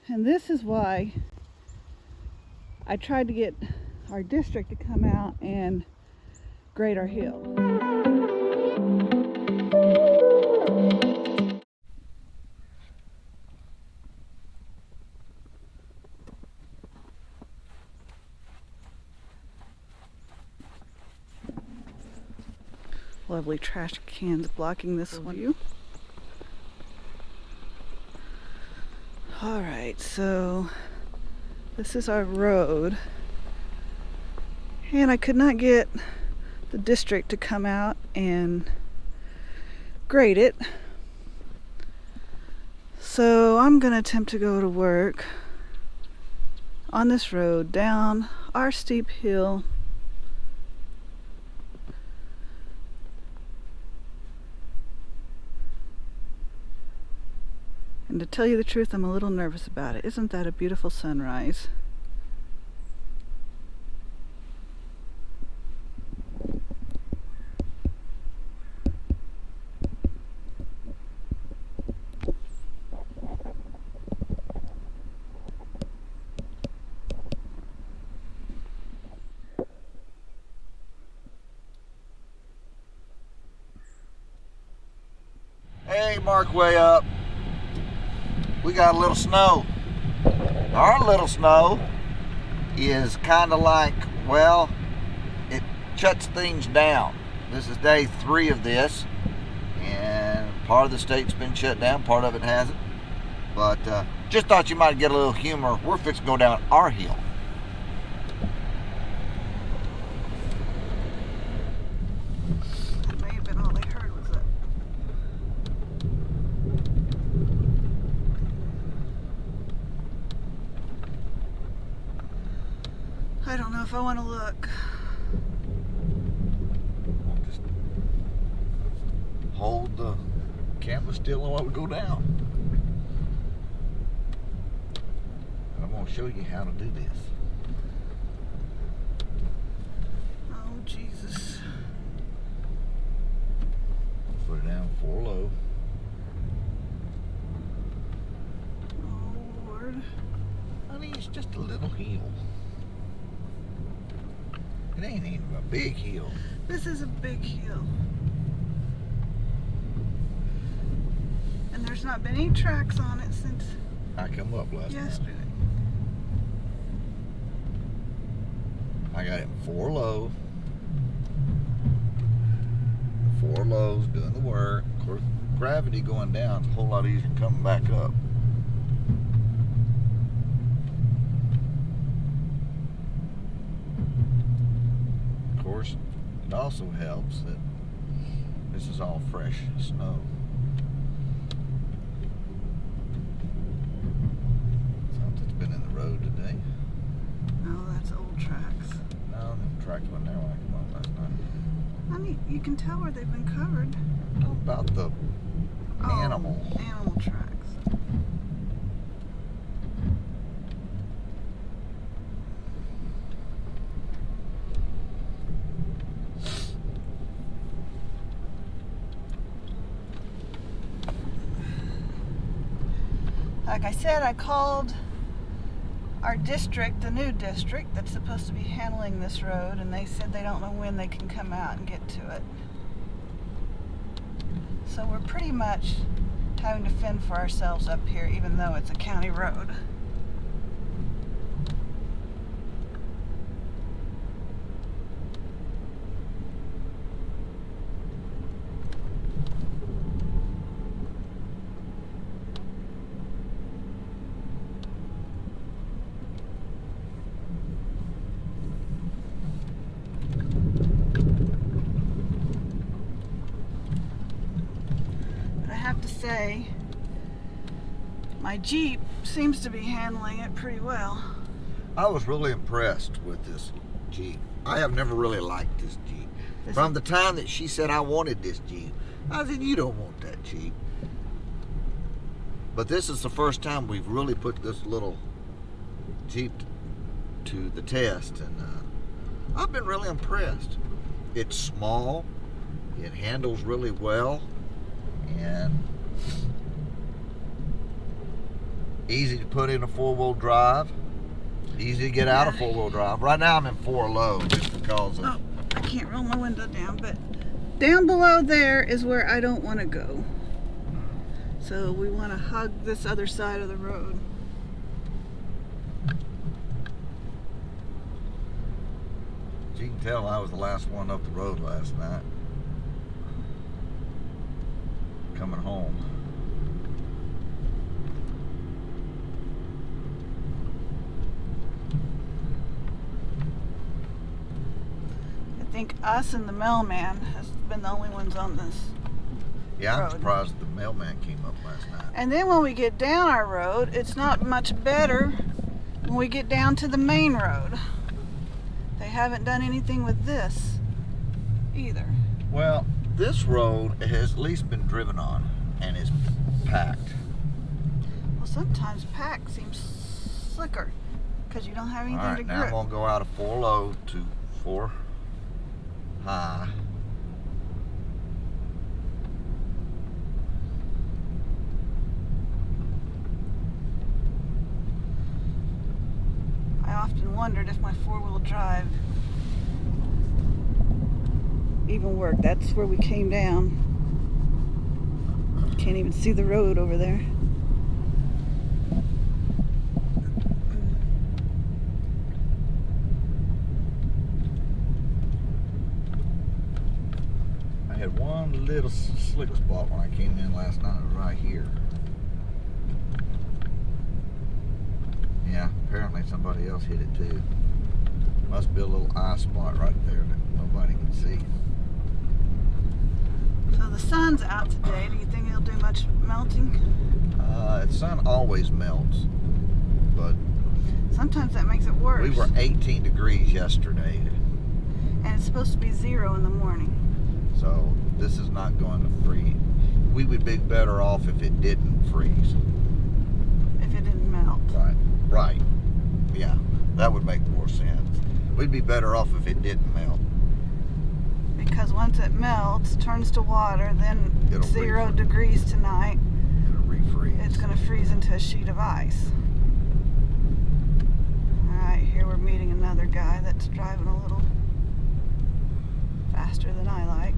And this is why I tried to get our district to come out and grade our hill. Lovely trash cans blocking this view. Alright, so this is our road. And I could not get the district to come out and grade it. So I'm going to attempt to go to work on this road down our steep hill. And to tell you the truth, I'm a little nervous about it. Isn't that a beautiful sunrise? Hey, Mark, way up. We got a little snow. Our little snow is kind of like, well, it shuts things down. This is day 3 of this, and part of the state's been shut down, part of it hasn't. But just thought you might get a little humor. We're fixing to go down our hill. That may have been all they heard, was it? I don't know if I want to look. Just hold the camera still while we go down. I'm going to show you how to do this. Oh, Jesus. Put it down 4 low. Oh, Lord. Honey, it's just a little hill. It ain't even a big hill. This is a big hill. And there's not been any tracks on it since I come up last yesterday. night. I got it in 4 low. 4 lows doing the work. Of course, gravity going down is a whole lot easier than coming back up. Of course, it also helps that this is all fresh snow. Something's been in the road today. No, that's old tracks. No, them tracks went there when I came up last night. I mean, you can tell where they've been covered. How about the animal? Animal tracks. Like I said, I called our district, the new district that's supposed to be handling this road, and they said they don't know when they can come out and get to it. So we're pretty much having to fend for ourselves up here, even though it's a county road. To say, my Jeep seems to be handling it pretty well. I was really impressed with this Jeep. I have never really liked this Jeep. From the time that she said I wanted this Jeep, I said, you don't want that Jeep. But this is the first time we've really put this little Jeep to the test, and I've been really impressed. It's small, it handles really well, and Easy to put in a 4-wheel drive. Easy to get out of 4-wheel drive. Right now I'm in 4 low just because of... Oh, I can't roll my window down, but down below there is where I don't want to go. So we want to hug this other side of the road. As you can tell, I was the last one up the road last night. Coming home. I think us and the mailman has been the only ones on this Yeah, I'm road. surprised the mailman came up last night. And then when we get down our road, it's not much better when we get down to the main road. They haven't done anything with this either. Well, this road has at least been driven on and is packed. Well, sometimes pack seems slicker because you don't have anything All right, to now grip. I'm going to go out of 4 low to 4 high. I often wondered if my 4-wheel drive even worked. That's where we came down. Can't even see the road over there. I had one little slick spot when I came in last night. It was right here. Yeah, apparently somebody else hit it too. Must be a little eye spot right there that nobody can see. So the sun's out today. Do you think it'll do much melting? The sun always melts, but Sometimes that makes it worse. we were 18 degrees yesterday, And it's supposed to be 0 in the morning. so this is not going to freeze. We would be better off if it didn't freeze. If it didn't melt. Right. Yeah, that would make more sense. We'd be better off if it didn't melt. Because once it melts, turns to water, then It'll 0 refreeze. degrees tonight, It'll refreeze. it's going to freeze into a sheet of ice. Alright, here we're meeting another guy that's driving a little faster than I like.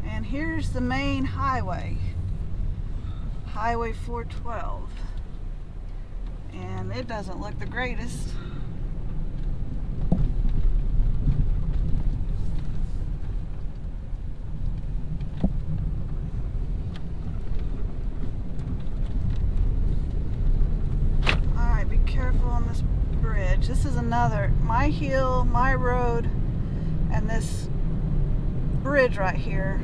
And here's the main highway. Highway 412. And it doesn't look the greatest. Alright, be careful on this bridge. This is another, my hill, my road, and this bridge right here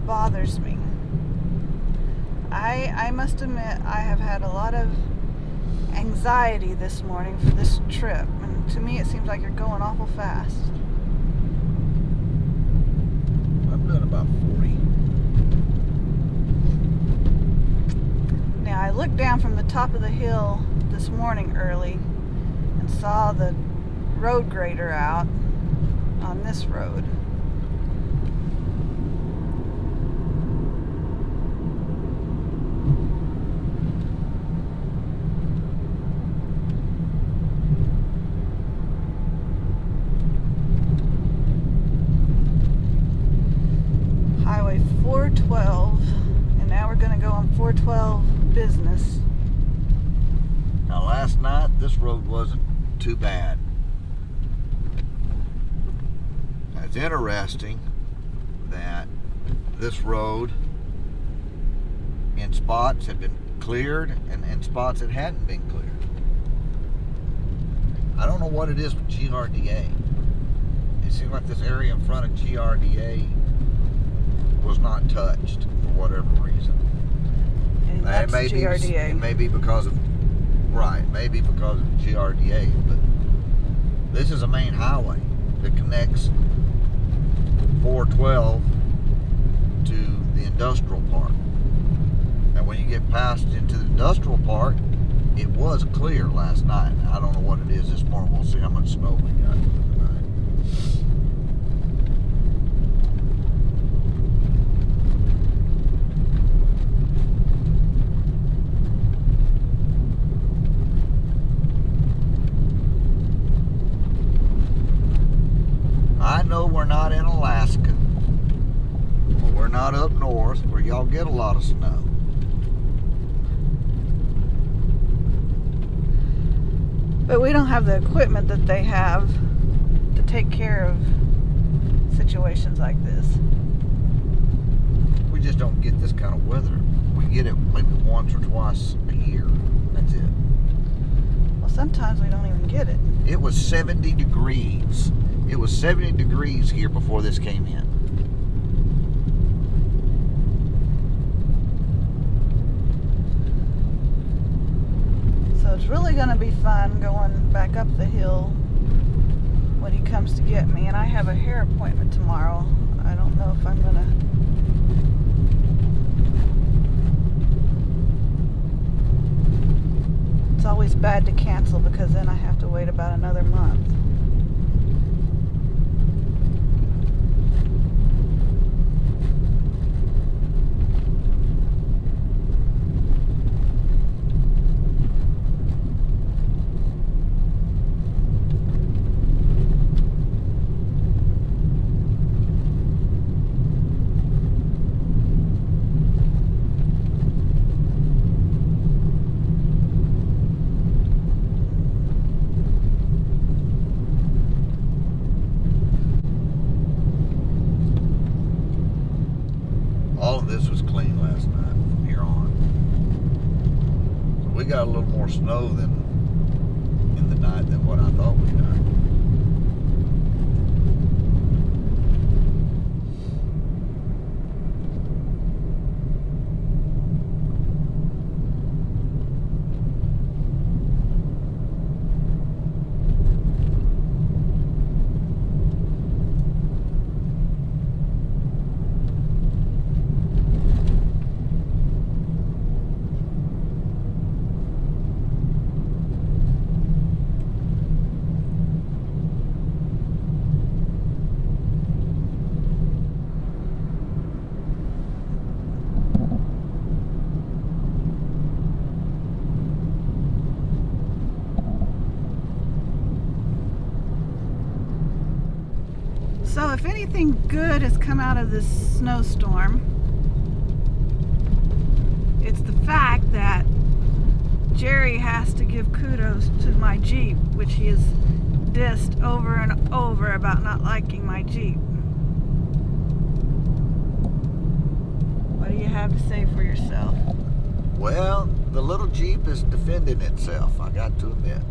bothers me. I must admit I have had a lot of anxiety this morning for this trip, and to me it seems like you're going awful fast. I'm doing about 40. Now I looked down from the top of the hill this morning early and saw the road grader out on this road. Highway 412, and now we're going to go on 412 business. Now last night this road wasn't too bad. Now, it's interesting that this road in spots had been cleared and in spots it hadn't been cleared. I don't know what it is with GRDA. It seems like this area in front of GRDA was not touched for whatever reason. And Now, that's GRDA. It may be because of maybe because of GRDA, but this is a main highway that connects 412 to the industrial park. And when you get past into the industrial park, it was clear last night. I don't know what it is this morning. We'll see how much snow we got tonight. not up north where y'all get a lot of snow. But we don't have the equipment that they have to take care of situations like this. We just don't get this kind of weather. We get it maybe once or twice a year. That's it. Well, sometimes we don't even get it. It was 70 degrees. It was 70 degrees here before this came in. So it's really going to be fun going back up the hill when he comes to get me. And I have a hair appointment tomorrow. I don't know if I'm going to... It's always bad to cancel because then I have to wait about another month. All of this was clean last night from here on. So we got a little more snow than in the night than what I thought we got. So if anything good has come out of this snowstorm, it's the fact that Jerry has to give kudos to my Jeep, which he has dissed over and over about not liking my Jeep. What do you have to say for yourself? Well, the little Jeep is defending itself, I got to admit.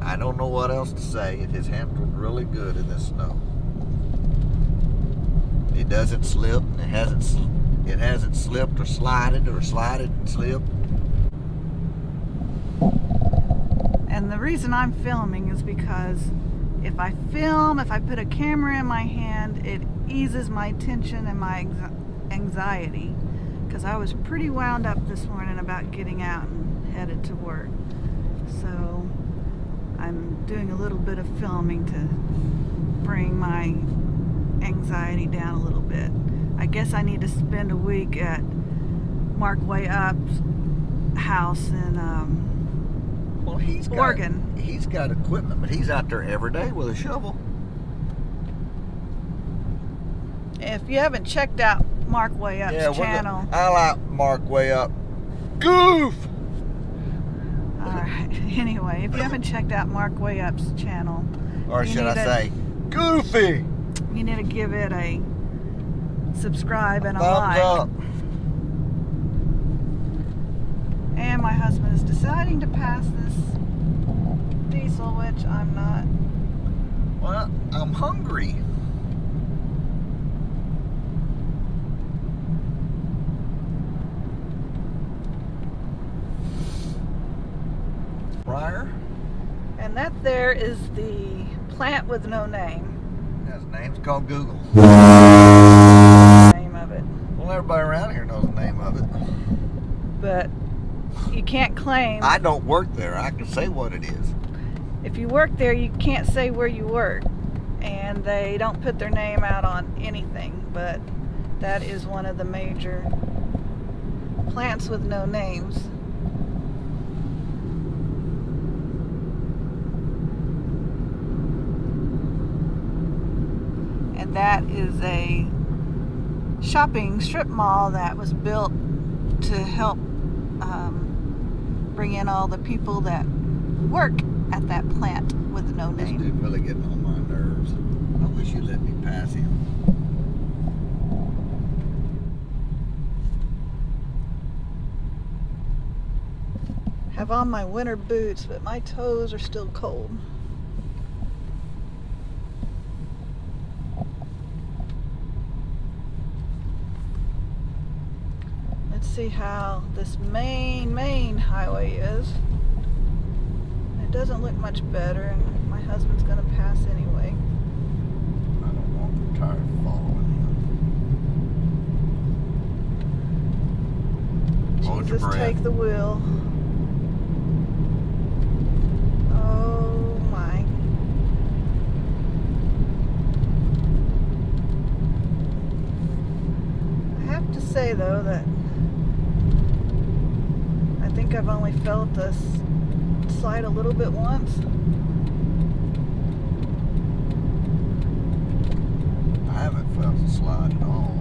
I don't know what else to say. It has handled really good in this snow. It doesn't slip, and it hasn't slipped or slided and slipped. And the reason I'm filming is because if I put a camera in my hand, it eases my tension and my anxiety, because I was pretty wound up this morning about getting out and headed to work. So I'm doing a little bit of filming to bring my anxiety down a little bit. I guess I need to spend a week at Mark Way Up's house in Well, Oregon. He's got equipment, but he's out there every day with a shovel. If you haven't checked out Mark Way Up's channel. I like Mark Way Up. Goof! Alright, anyway, if you haven't checked out Mark Way Up's channel, Or should I say, Goofy! You need to give it a subscribe and a Thumbs like. up. And my husband is deciding to pass this diesel, which I'm not. Well, I'm hungry. Briar? And that there is the plant with no name. His name's called Google. Name of it. Well, everybody around here knows the name of it. But you can't claim. I don't work there. I can say what it is. If you work there, you can't say where you work. And they don't put their name out on anything. But that is one of the major plants with no names. And that is a shopping strip mall that was built to help bring in all the people that work at that plant with no This name. dude really getting on my nerves. I wish you'd let me pass him. Have on my winter boots, but my toes are still cold. Let's see how this main highway is. It doesn't look much better, and my husband's gonna pass anyway. I don't want to tired of following him. Hold your Jesus, breath. take the wheel. Oh my. I have to say though that I think I've only felt this slide a little bit once. I haven't felt the slide at all.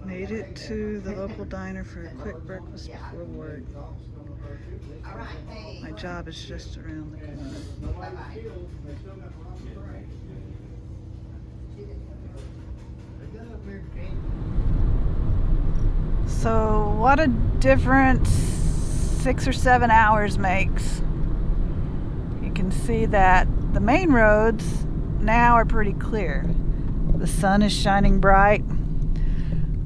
Made it to the local diner for a quick breakfast before work. My job is just around the corner. So what a difference 6 or 7 hours makes. You can see that the main roads now are pretty clear. The sun is shining bright.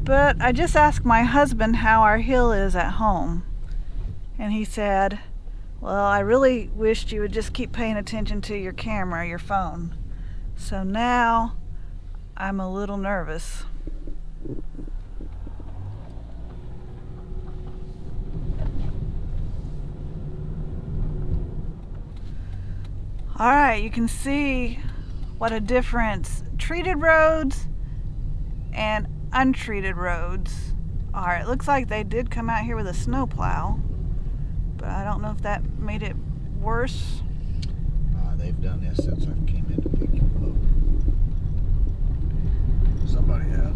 But I just asked my husband how our hill is at home. And he said, well, I really wished you would just keep paying attention to your camera, your phone. So now I'm a little nervous. All right, you can see what a difference treated roads and untreated roads are. It looks like they did come out here with a snow plow, but I don't know if that made it worse. They've done this since I came in to pick you up. Somebody has.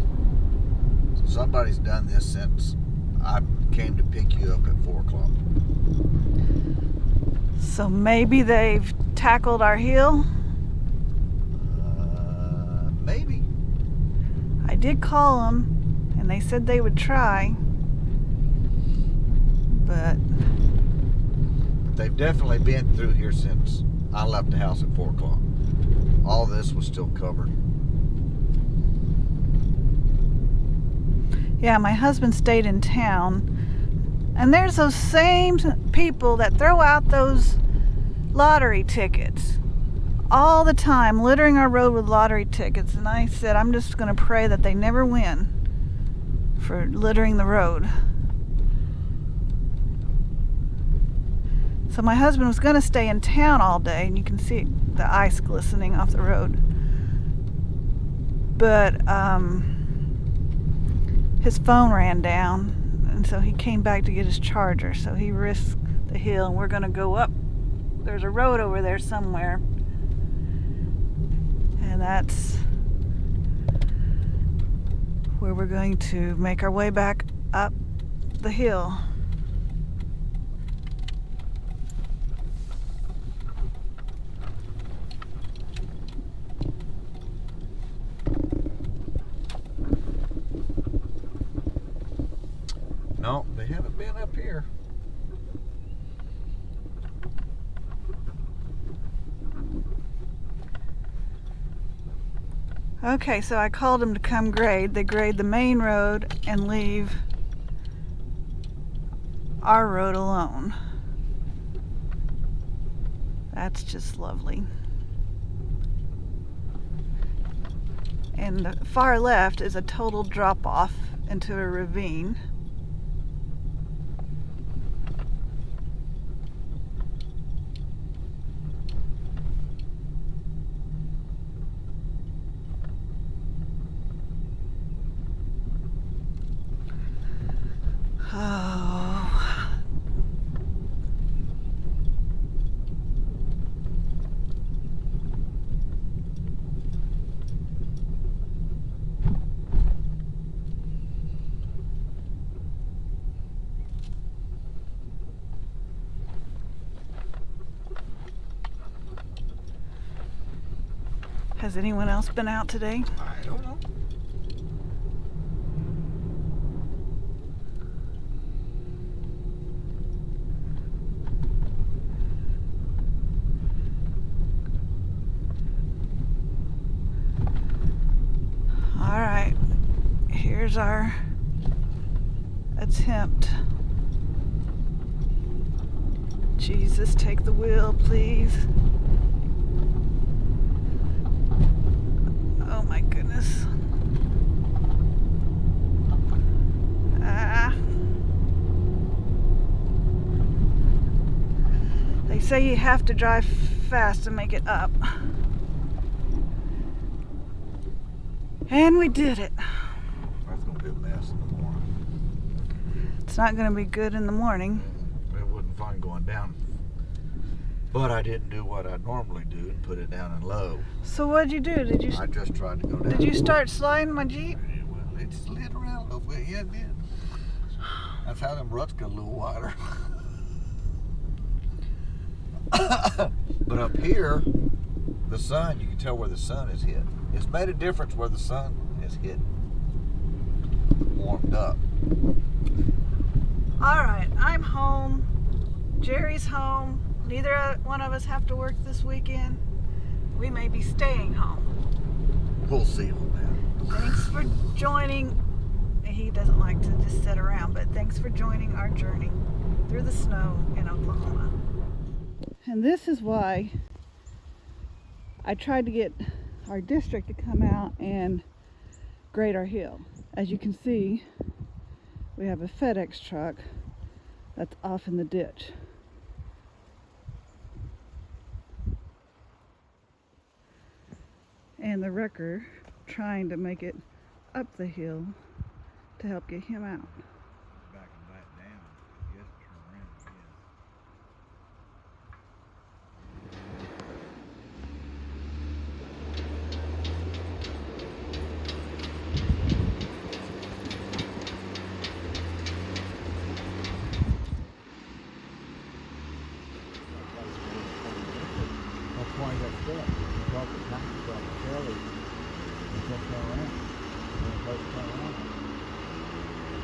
So somebody's done this since I came to pick you up at 4 o'clock. So maybe they've tackled our hill. Maybe. I did call them, and they said they would try, but They've definitely been through here since I left the house at 4 o'clock. All this was still covered. yeah, my husband stayed in town, and there's those same people that throw out those lottery tickets all the time, littering our road with lottery tickets. And I said, I'm just going to pray that they never win for littering the road. So my husband was going to stay in town all day, and you can see the ice glistening off the road. But his phone ran down, and so he came back to get his charger. So he risked the hill, and we're going to go up. There's a road over there somewhere, and that's where we're going to make our way back up the hill. No, they haven't been up here. Okay, so I called them to come grade. They grade the main road and leave our road alone. That's just lovely. And the far left is a total drop off into a ravine. Has anyone else been out today? I don't know. All right, here's our attempt. Jesus, take the wheel, please. Oh my goodness. Ah. They say you have to drive fast to make it up. And we did it. That's gonna be a mess in the morning. It's not going to be good in the morning. It wasn't fun going down. But I didn't do what I normally do and put it down in low. So what'd you do? I just tried to go down. Did you start sliding my Jeep? Well, it slid around a little bit. Yeah, it did. That's how them ruts got a little wider. But up here, the sun, you can tell where the sun is hit. It's made a difference where the sun is hit. Warmed up. All right, I'm home. Jerry's home. Neither one of us have to work this weekend. We may be staying home. We'll see on that. Thanks for joining. He doesn't like to just sit around, but thanks for joining our journey through the snow in Oklahoma. And this is why I tried to get our district to come out and grade our hill. As you can see, we have a FedEx truck that's off in the ditch. And the wrecker trying to make it up the hill to help get him out. Back and back down. Yes, turn around again. That's why he got stuck. He brought the tax truck to Kelly and kept going around. And the place turned around.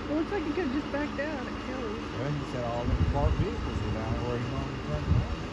It looks like he could have just backed out at Kelly's. Well, he said all them parked vehicles were down there where he normally turned around.